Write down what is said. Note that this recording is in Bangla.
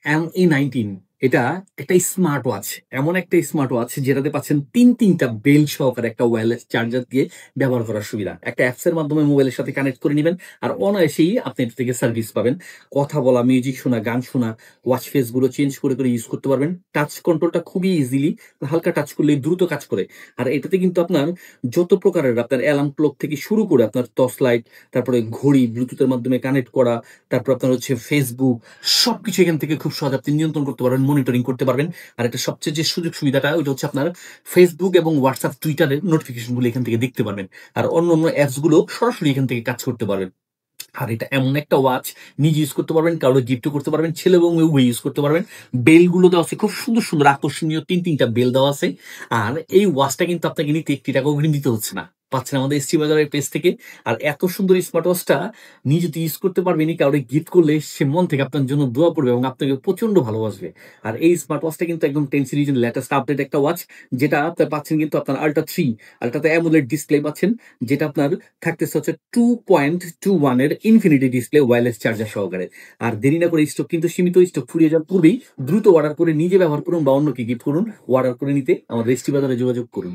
ME19 এটা একটা স্মার্ট ওয়াচ। এমন একটা স্মার্ট ওয়াচ যেটাতে পাচ্ছেন ৩টা বেল সহকারে একটা ওয়্যারলেস চার্জার দিয়ে ব্যবহার করার সুবিধা। একটা অ্যাপস এর মাধ্যমে মোবাইলের সাথে কানেক্ট করে নিবেন। আর অনায়াসেই আপনি এটা থেকে সার্ভিস পাবেন। কথা বলা, মিউজিক শোনা, গান শোনা, ওয়াচ ফেস গুলো চেঞ্জ করে ইউজ করতে পারবেন। টাচ কন্ট্রোলটা খুবই ইজিলি হালকা টাচ করলেই দ্রুত কাজ করে। আর এটাতে কিন্তু আপনার যত প্রকারের আপনার অ্যালার্ম ক্লক থেকে শুরু করে আপনার টর্চ লাইট, তারপরে ঘড়ি ব্লুটুথের মাধ্যমে কানেক্ট করা, তারপর আপনার হচ্ছে Facebook সবকিছু এখান থেকে খুব সহজে আপনি নিয়ন্ত্রণ করতে পারবেন, মনিটরিং করতে পারবেন। আর একটা সবচেয়ে যে সুযোগ সুবিধাটা ওইটা হচ্ছে আপনার Facebook এবং WhatsApp, Twitter এর নোটিফিকেশন গুলো এখান থেকে দেখতে পারবেন। আর অন্যান্য অ্যাপস গুলো সরাসরি এখান থেকে কাজ করতে পারবেন। আর এটা এমন একটা ওয়াচ নিজে ইউজ করতে পারবেন, কারো গিফটও করতে পারবেন, ছেলে এবং মেয়ে উভয় ইউজ করতে পারবেন। বেল গুলো দেওয়া আছে খুব সুন্দর আকর্ষণীয় ৩টা বেল দেওয়া আছে। আর এই ওয়াচটা কিন্তু আপনাকে নিতে ১ টাকাও অগ্রিম দিতে হচ্ছে না। পাচ্ছেন আমাদের এসটি বাজারের পেজ থেকে। আর এত সুন্দর স্মার্ট ওয়াচটা নিজে তো ইউজ করতে পারবেনই, কাউরে গিফট করলে সে মন থেকে আপনার জন্য দোয়া করবে এবং আপনাকে প্রচন্ড ভালোবাসবে। আর এই স্মার্ট ওয়াচটা কিন্তু একদম 10 সিরিজের লেটেস্ট আপডেট একটা ওয়াচ, যেটা আপনার পাচ্ছেন কিন্তু আপনার আল্ট্রা 3। আল্ট্রাতে অ্যামোলেড ডিসপ্লে পাচ্ছেন, যেটা আপনার থাকতেছে হচ্ছে 2.21 এর ইনফিনিটি ডিসপ্লে ওয়্যারলেস চার্জার সহকারে। আর দেরি না করে স্টক কিন্তু সীমিত, স্টক ফুরিয়ে যাওয়ার পূর্বেই দ্রুত অর্ডার করে নিজে ব্যবহার করুন বা অন্যকে গিফট করুন। অর্ডার করে নিতে আমাদের এসটি বাজারে যোগাযোগ করুন।